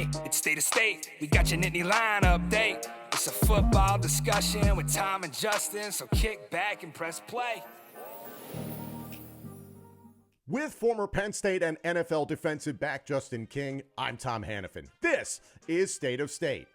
Hey, it's State of State. We got your Nittany Line update. It's a football discussion with Tom and Justin, so kick back and press play. With former Penn State and NFL defensive back Justin King, I'm Tom Hannafin. This is State of State.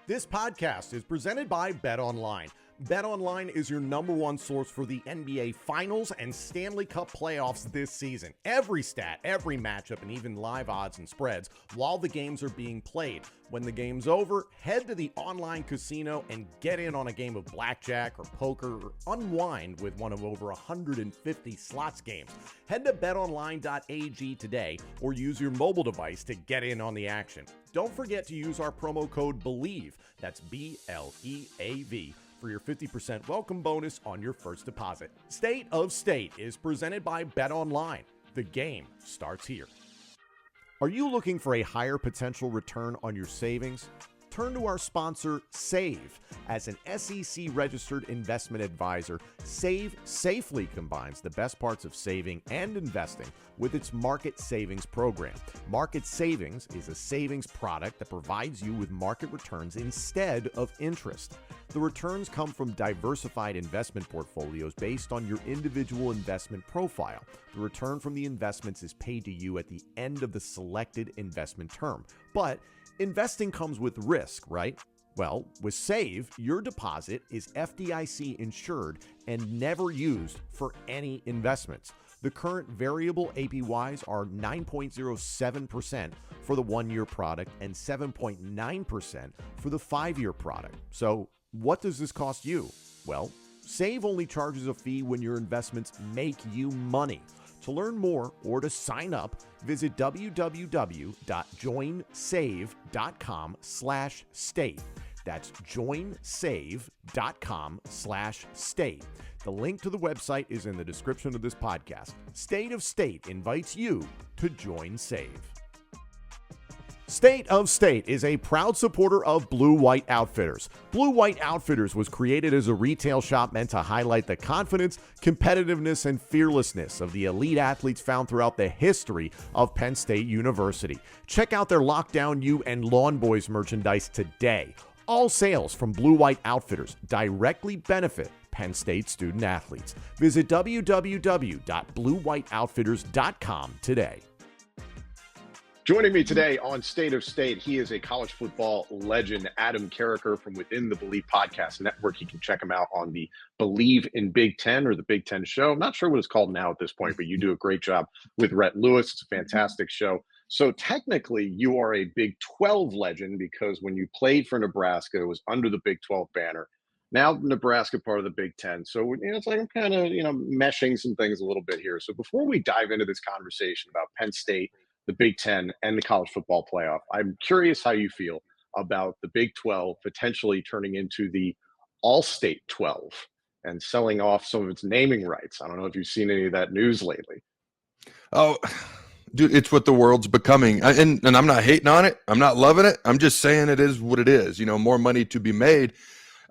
This podcast is presented by BetOnline. BetOnline is your number one source for the NBA Finals and Stanley Cup playoffs this season. Every stat, every matchup, and even live odds and spreads while the games are being played. When the game's over, head to the online casino and get in on a game of blackjack or poker or unwind with one of over 150 slots games. Head to betonline.ag today or use your mobile device to get in on the action. Don't forget to use our promo code BELIEVE, that's BLEAV, for your 50% welcome bonus on your first deposit. State of State is presented by BetOnline. The game starts here. Are you looking for a higher potential return on your savings? Turn to our sponsor, Save. As an SEC-registered investment advisor, Save safely combines the best parts of saving and investing with its Market Savings program. Market Savings is a savings product that provides you with market returns instead of interest. The returns come from diversified investment portfolios based on your individual investment profile. The return from the investments is paid to you at the end of the selected investment term. But investing comes with risk, right? Well, with Save, your deposit is FDIC insured and never used for any investments. The current variable APYs are 9.07% for the 1-year product and 7.9% for the 5-year product. So what does this cost you? Well, Save only charges a fee when your investments make you money. To learn more or to sign up, visit www.joinsave.com/state. That's joinsave.com/state. The link to the website is in the description of this podcast. State of State invites you to join Save. State of State is a proud supporter of Blue White Outfitters. Blue White Outfitters was created as a retail shop meant to highlight the confidence, competitiveness, and fearlessness of the elite athletes found throughout the history of Penn State University. Check out their Lockdown U and Lawn Boys merchandise today. All sales from Blue White Outfitters directly benefit Penn State student athletes. Visit www.bluewhiteoutfitters.com today. Joining me today on State of State, he is a college football legend, Adam Carriker from within the Believe Podcast Network. You can check him out on the Believe in Big Ten or the Big Ten Show. I'm not sure what it's called now at this point, but you do a great job with Rhett Lewis. It's a fantastic show. So technically, you are a Big 12 legend because when you played for Nebraska, it was under the Big 12 banner. Now Nebraska part of the Big Ten. So it's like I'm kind of meshing some things a little bit here. So before we dive into this conversation about Penn State, the Big Ten, and the college football playoff, I'm curious how you feel about the Big 12 potentially turning into the All-State 12 and selling off some of its naming rights. I don't know if you've seen any of that news lately. Oh, dude, it's what the world's becoming. And I'm not hating on it. I'm not loving it. I'm just saying it is what it is. More money to be made.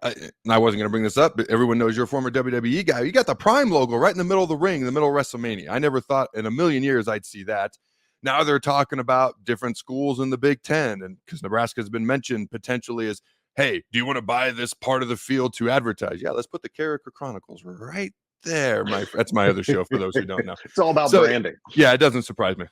And I wasn't going to bring this up, but everyone knows you're a former WWE guy. You got the Prime logo right in the middle of the ring, in the middle of WrestleMania. I never thought in a million years I'd see that. Now they're talking about different schools in the Big Ten, and because Nebraska has been mentioned potentially as, hey, do you want to buy this part of the field to advertise? Yeah, let's put the Carriker Chronicles right there. That's my other show for those who don't know. It's all about branding. Yeah, it doesn't surprise me.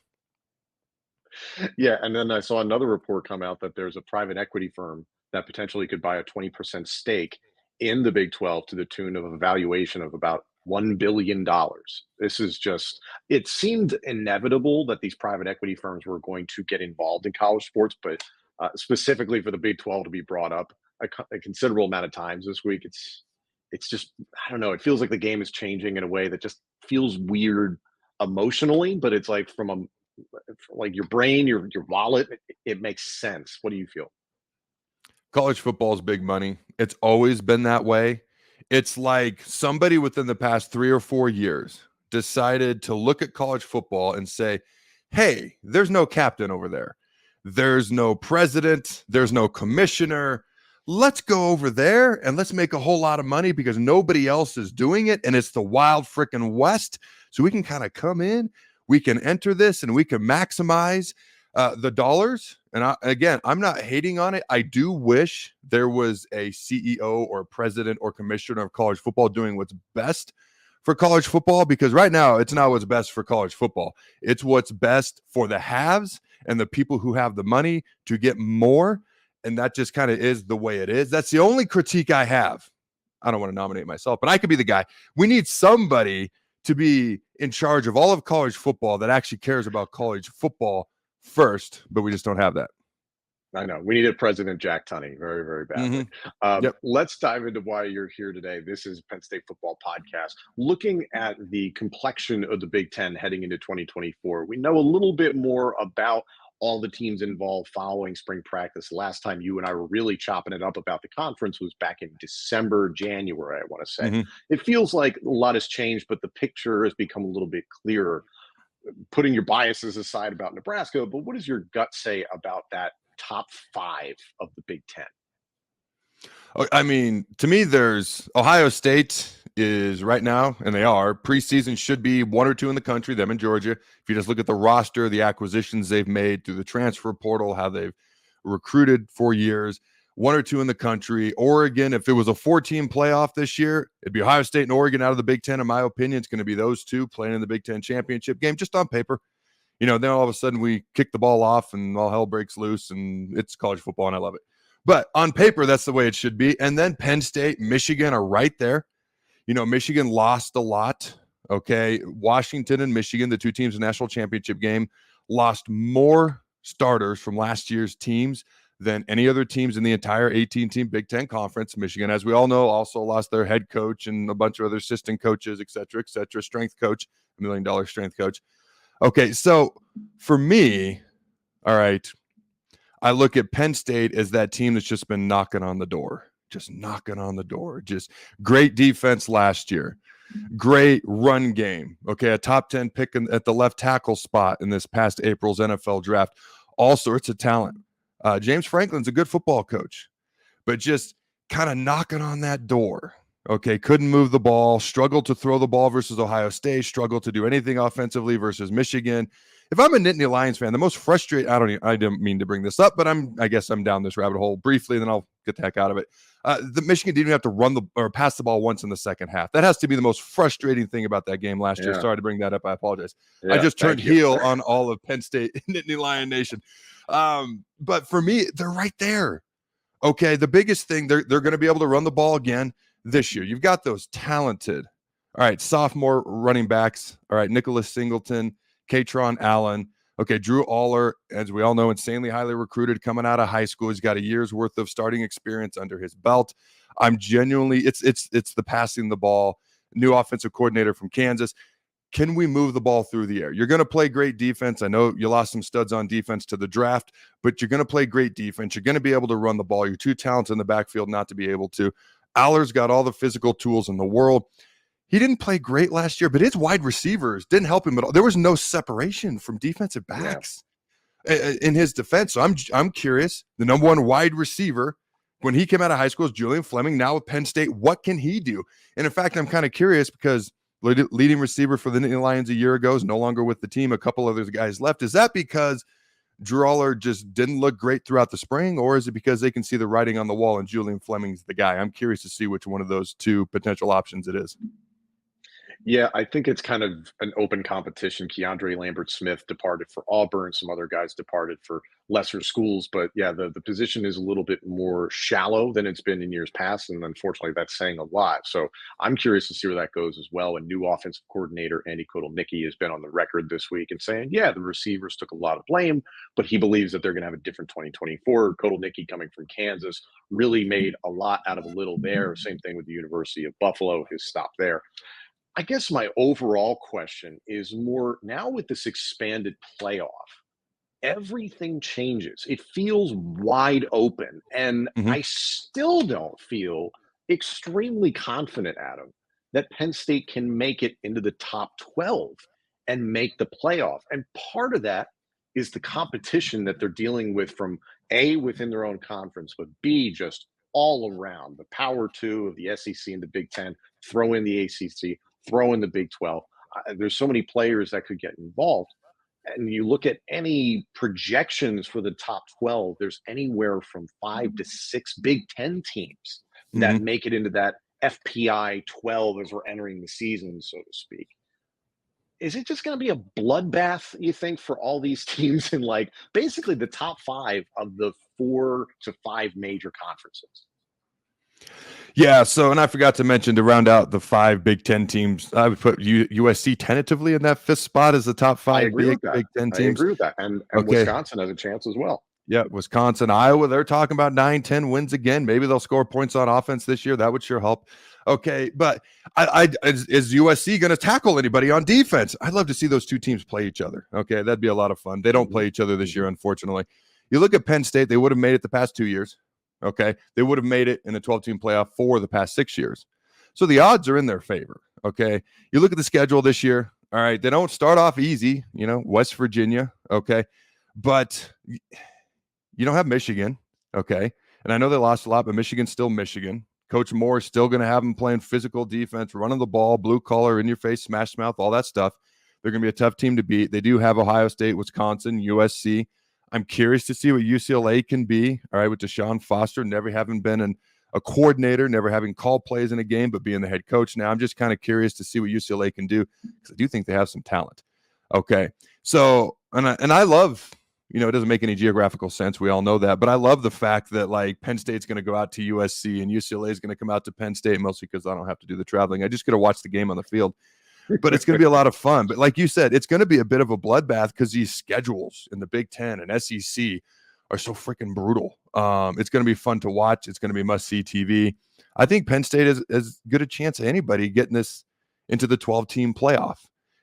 Yeah, and then I saw another report come out that there's a private equity firm that potentially could buy a 20% stake in the Big 12 to the tune of a valuation of about $1 billion. This is just, it seemed inevitable that these private equity firms were going to get involved in college sports, but specifically for the Big 12 to be brought up a considerable amount of times this week, it's just, I don't know, it feels like the game is changing in a way that just feels weird emotionally, but it's like from your brain, your wallet, it makes sense. What do you feel? College football is big money. It's always been that way. It's like somebody within the past 3 or 4 years decided to look at college football and say, hey, there's no captain over there. There's no president. There's no commissioner. Let's go over there and let's make a whole lot of money because nobody else is doing it. And it's the wild freaking West. So we can kind of come in, we can enter this and we can maximize The dollars, and I'm not hating on it. I do wish there was a CEO or president or commissioner of college football doing what's best for college football, because right now it's not what's best for college football. It's what's best for the haves and the people who have the money to get more. And that just kind of is the way it is. That's the only critique I have. I don't want to nominate myself, but I could be the guy. We need somebody to be in charge of all of college football that actually cares about college football first, but we just don't have that. I know. We needed President Jack Tunney very, very badly. Yep. Let's dive into why you're here today. This is Penn State Football Podcast. Looking at the complexion of the Big Ten heading into 2024, we know a little bit more about all the teams involved following spring practice. Last time you and I were really chopping it up about the conference was back in December, January, I want to say. It feels like a lot has changed, but the picture has become a little bit clearer. Putting your biases aside about Nebraska, but what does your gut say about that top 5 of the Big Ten? I mean, to me, there's Ohio State is right now, and they are, preseason should be 1 or 2 in the country, them and Georgia. If you just look at the roster, the acquisitions they've made through the transfer portal, how they've recruited for years, 1 or 2 in the country. Oregon, if it was a 4-team playoff this year, it'd be Ohio State and Oregon out of the Big Ten. In my opinion, it's going to be those 2 playing in the Big Ten championship game, just on paper. You know, then all of a sudden we kick the ball off and all hell breaks loose, and it's college football, and I love it. But on paper, that's the way it should be. And then Penn State, Michigan are right there. You know, Michigan lost a lot. Okay. Washington and Michigan, the 2 teams in the national championship game, lost more starters from last year's teams than any other teams in the entire 18-team Big Ten conference. Michigan, as we all know, also lost their head coach and a bunch of other assistant coaches, et cetera, strength coach, $1 million strength coach. Okay. So for me, all right, I look at Penn State as that team that's just been knocking on the door. Just great defense last year. Great run game. Okay, a top 10 pick at the left tackle spot in this past April's NFL draft. All sorts of talent. James Franklin's a good football coach, but just kind of knocking on that door. Okay, couldn't move the ball, struggled to throw the ball versus Ohio State, struggled to do anything offensively versus Michigan. If I'm a Nittany Lions fan, the most frustrating, I didn't mean to bring this up, but I guess I'm down this rabbit hole briefly, and then I'll get the heck out of it. The Michigan didn't even have to pass the ball once in the second half. That has to be the most frustrating thing about that game last year. Sorry to bring that up. I apologize. I just turned heel on all of Penn State, Nittany Lion Nation. But for me, they're right there. Okay, the biggest thing, they're going to be able to run the ball again this year. You've got those talented, all right, sophomore running backs. All right, Nicholas Singleton, Katron Allen. Okay, Drew Aller, as we all know, insanely highly recruited coming out of high school. He's got a year's worth of starting experience under his belt. I'm genuinely, it's the passing the ball. New offensive coordinator from Kansas. Can we move the ball through the air? You're going to play great defense. I know you lost some studs on defense to the draft, but you're going to play great defense. You're going to be able to run the ball. You're too talented in the backfield not to be able to. Aller's got all the physical tools in the world. He didn't play great last year, but his wide receivers didn't help him at all. There was no separation from defensive backs in his defense. So I'm curious. The number 1 wide receiver when he came out of high school is Julian Fleming. Now with Penn State, what can he do? And in fact, I'm kind of curious because leading receiver for the Nittany Lions a year ago is no longer with the team. A couple other guys left. Is that because Drew Aller just didn't look great throughout the spring, or is it because they can see the writing on the wall and Julian Fleming's the guy? I'm curious to see which one of those 2 potential options it is. Yeah, I think it's kind of an open competition. Keandre Lambert-Smith departed for Auburn. Some other guys departed for lesser schools. But yeah, the position is a little bit more shallow than it's been in years past. And unfortunately, that's saying a lot. So I'm curious to see where that goes as well. And new offensive coordinator Andy Kotelnicki has been on the record this week and saying, yeah, the receivers took a lot of blame, but he believes that they're going to have a different 2024. Kotelnicki, coming from Kansas, really made a lot out of a little there. Same thing with the University of Buffalo, his stop there. I guess my overall question is more now with this expanded playoff, everything changes. It feels wide open. And I still don't feel extremely confident, Adam, that Penn State can make it into the top 12 and make the playoff. And part of that is the competition that they're dealing with from A, within their own conference, but B, just all around. The Power 2 of the SEC and the Big Ten, throw in the ACC, throw in the Big 12. There's so many players that could get involved. and you look at any projections for the top 12, there's anywhere from 5 to 6 Big Ten teams that Mhm. make it into that FPI 12 as we're entering the season, so to speak. Is it just going to be a bloodbath, you think, for all these teams in like basically the top 5 of the 4 to 5 major conferences? Yeah, so and I forgot to mention to round out the 5 Big Ten teams, I would put USC tentatively in that 5th spot as the top I 5 agree with that. Big Ten I teams. agree with that. And Okay. Wisconsin has a chance as well. Yeah, Wisconsin, Iowa, they're talking about 9-10 wins again. Maybe they'll score points on offense this year. That would sure help. Okay, but is USC going to tackle anybody on defense? I'd love to see those two teams play each other. Okay, that'd be a lot of fun. They don't play each other this year, unfortunately. You look at Penn State, they would have made it the past 2 years. Okay, they would have made it in the 12-team playoff for the past 6 years. So the odds are in their favor. Okay, you look at the schedule this year. All right, they don't start off easy. West Virginia. Okay, but you don't have Michigan, okay? And I know they lost a lot, but Michigan's still Michigan. Coach Moore is still going to have them playing physical defense, running the ball, blue collar, in your face, smash mouth, all that stuff. They're going to be a tough team to beat. They do have Ohio State, Wisconsin, USC. I'm curious to see what UCLA can be, all right, with Deshaun Foster, never having been a coordinator, never having called plays in a game, but being the head coach now. I'm just kind of curious to see what UCLA can do because I do think they have some talent. Okay, so, and I love – it doesn't make any geographical sense. We all know that. But I love the fact that, like, Penn State's going to go out to USC and UCLA is going to come out to Penn State, mostly because I don't have to do the traveling. I just get to watch the game on the field. But it's going to be a lot of fun. But like you said, it's going to be a bit of a bloodbath because these schedules in the Big Ten and SEC are so freaking brutal. It's going to be fun to watch. It's going to be must-see TV. I think Penn State is as good a chance as anybody getting this into the 12-team playoff.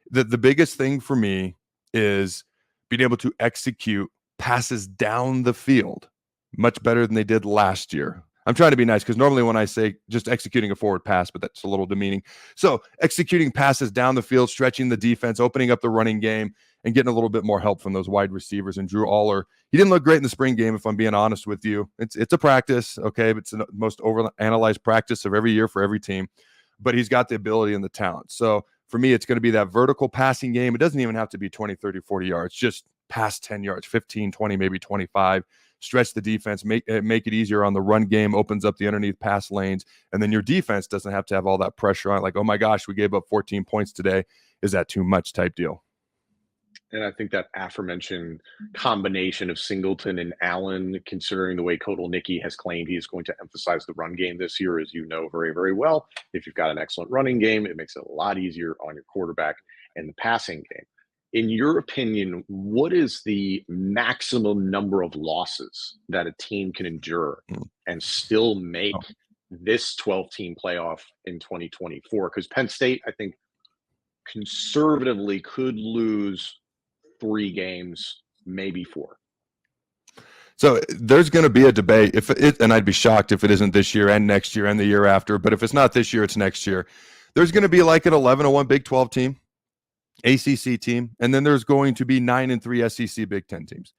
The biggest thing for me is being able to execute passes down the field much better than they did last year. I'm trying to be nice because normally when I say just executing a forward pass, but that's a little demeaning. So executing passes down the field, stretching the defense, opening up the running game, and getting a little bit more help from those wide receivers. And Drew Aller, he didn't look great in the spring game, if I'm being honest with you. It's a practice, okay? But it's the most overanalyzed practice of every year for every team. But he's got the ability and the talent. So for me, it's going to be that vertical passing game. It doesn't even have to be 20, 30, 40 yards. Just past 10 yards, 15, 20, maybe 25. Stretch the defense, make it easier on the run game, opens up the underneath pass lanes. And then your defense doesn't have to have all that pressure on it. Like, oh, my gosh, we gave up 14 points today. Is that too much type deal? And I think that aforementioned combination of Singleton and Allen, considering the way Kotelnicki has claimed he is going to emphasize the run game this year, as you know very, very well. If you've got an excellent running game, it makes it a lot easier on your quarterback and the passing game. In your opinion, what is the maximum number of losses that a team can endure and still make this 12-team playoff in 2024? Because Penn State, I think, conservatively could lose 3 games, maybe 4. So there's going to be a debate and I'd be shocked if it isn't this year and next year and the year after. But if it's not this year, it's next year. There's going to be like an 11-1 Big 12 team, ACC team, and then there's going to be 9-3 SEC Big 10 teams.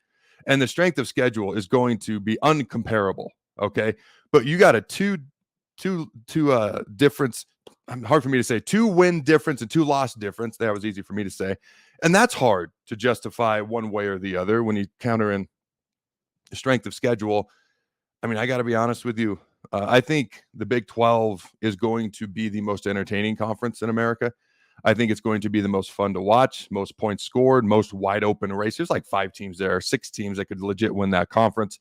And the strength of schedule is going to be uncomparable. Okay, but you got a two difference. Hard for me to say 2-win difference and 2-loss difference. That was easy for me to say. And that's hard to justify one way or the other when you counter in the strength of schedule. I mean, I got to be honest with you. I think the Big 12 is going to be the most entertaining conference in America. I think it's going to be the most fun to watch, most points scored, most wide open race. There's like 5 teams there, 6 teams that could legit win that conference.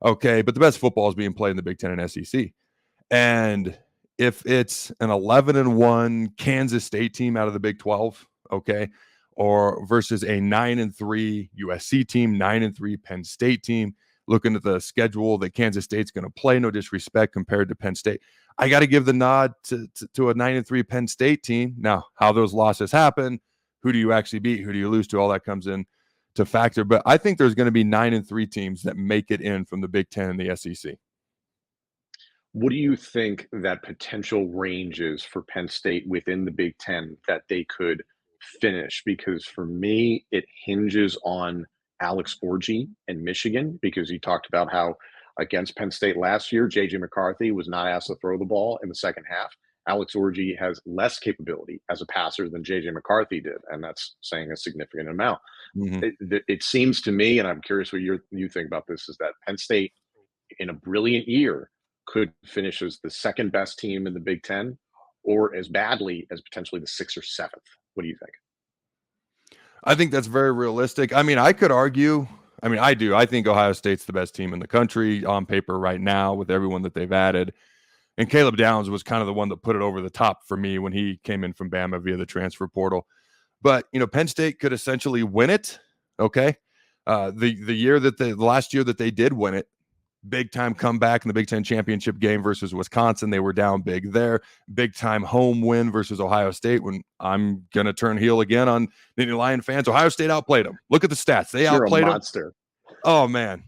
Okay, but the best football is being played in the Big 10 and SEC. And if it's an 11-1 Kansas State team out of the Big 12, okay, or versus a 9-3 USC team, 9-3 Penn State team, looking at the schedule that Kansas State's going to play, no disrespect compared to Penn State, I got to give the nod to a 9-3 Penn State team. Now, how those losses happen, who do you actually beat, who do you lose to, all that comes in to factor. But I think there's going to be 9-3 teams that make it in from the Big 10 and the SEC. What do you think that potential range is for Penn State within the Big Ten that they could finish? Because for me, it hinges on Alex Orji and Michigan, because you talked about how against Penn State last year, J.J. McCarthy was not asked to throw the ball in the second half. Alex Orji has less capability as a passer than J.J. McCarthy did, and that's saying a significant amount. Mhm. It seems to me, and I'm curious what you think about this, is that Penn State, in a brilliant year, could finish as the second best team in the Big Ten, or as badly as potentially the sixth or seventh. What do you think? I think that's very realistic. I mean, I could argue. I mean, I do. I think Ohio State's the best team in the country on paper right now with everyone that they've added. And Caleb Downs was kind of the one that put it over the top for me when he came in from Bama via the transfer portal. But, Penn State could essentially win it. Okay. The last year that they did win it, big time comeback in the Big Ten championship game versus Wisconsin. They were down big there. Big time home win versus Ohio State. When I'm going to turn heel again on Nittany Lion fans, Ohio State outplayed them. Look at the stats. They outplayed them. Monster. Oh, man.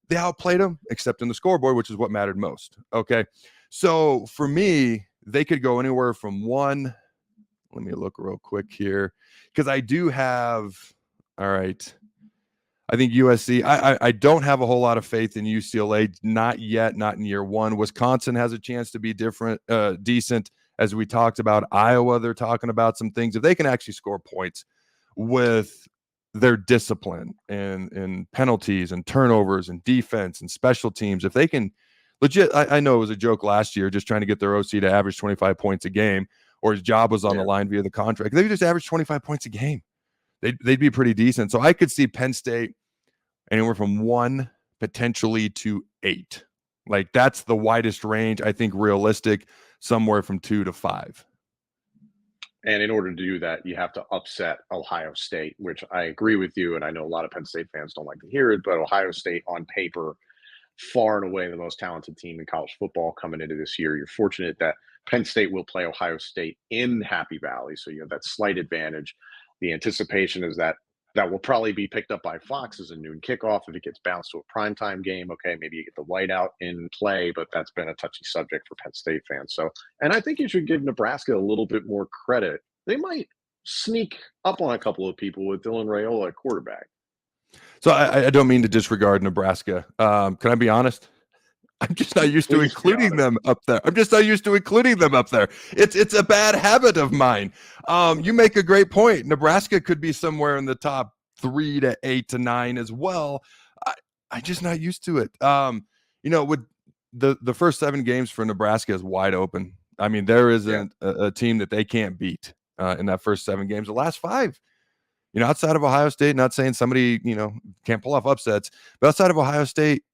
They outplayed them, except in the scoreboard, which is what mattered most. Okay. So for me, they could go anywhere from one. Let me look real quick here, because I do have, all right, I think USC, I don't have a whole lot of faith in UCLA, not yet, not in year one. Wisconsin has a chance to be decent, as we talked about. Iowa, they're talking about some things. If they can actually score points with their discipline and penalties and turnovers and defense and special teams, if they can legit, I know it was a joke last year just trying to get their OC to average 25 points a game, or his job was on the line via the contract. They could just average 25 points a game. They'd be pretty decent. So I could see Penn State anywhere from 1 potentially to 8. Like, that's the widest range. I think realistic, somewhere from 2 to 5. And in order to do that, you have to upset Ohio State, which I agree with you. And I know a lot of Penn State fans don't like to hear it, but Ohio State on paper, far and away the most talented team in college football coming into this year. You're fortunate that Penn State will play Ohio State in Happy Valley, so you have that slight advantage. The anticipation is that will probably be picked up by Fox as a noon kickoff. If it gets bounced to a primetime game, okay, maybe you get the whiteout in play, but that's been a touchy subject for Penn State fans. So, and I think you should give Nebraska a little bit more credit. They might sneak up on a couple of people with Dylan Raiola at quarterback. So I don't mean to disregard Nebraska. Can I be honest? I'm just not used to including them up there. It's a bad habit of mine. You make a great point. Nebraska could be somewhere in the top 3 to 8 to 9 as well. I'm just not used to it. With the first 7 games for Nebraska is wide open. I mean, there isn't a team that they can't beat in that first 7 games. The last 5, outside of Ohio State, not saying somebody, can't pull off upsets, but outside of Ohio State,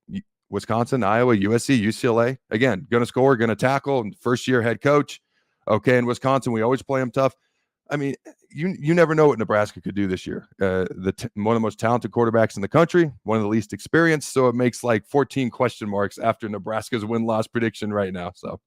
Wisconsin, Iowa, USC, UCLA, again, going to score, going to tackle, first-year head coach. Okay, in Wisconsin, we always play them tough. I mean, you never know what Nebraska could do this year. One of the most talented quarterbacks in the country, one of the least experienced, so it makes like 14 question marks after Nebraska's win-loss prediction right now. So,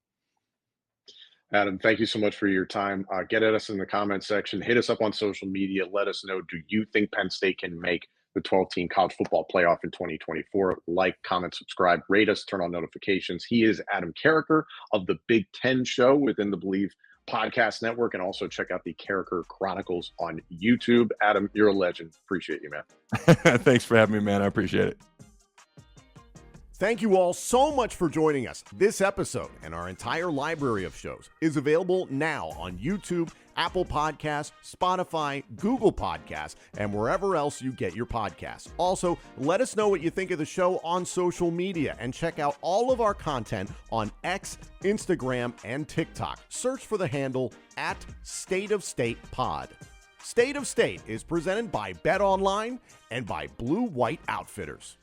Adam, thank you so much for your time. Get at us in the comment section. Hit us up on social media. Let us know, do you think Penn State can make the 12-team college football playoff in 2024? Like, comment, subscribe, rate us, turn on notifications. He is Adam Carriker of the Big Ten Show within the Believe Podcast Network, and also check out the Carriker Chronicles on YouTube. Adam, you're a legend. Appreciate you, man. Thanks for having me, man. I appreciate it. Thank you all so much for joining us. This episode and our entire library of shows is available now on YouTube, Apple Podcasts, Spotify, Google Podcasts, and wherever else you get your podcasts. Also, let us know what you think of the show on social media and check out all of our content on X, Instagram, and TikTok. Search for the handle @StateOfStatePod. State of State is presented by Bet Online and by Blue White Outfitters.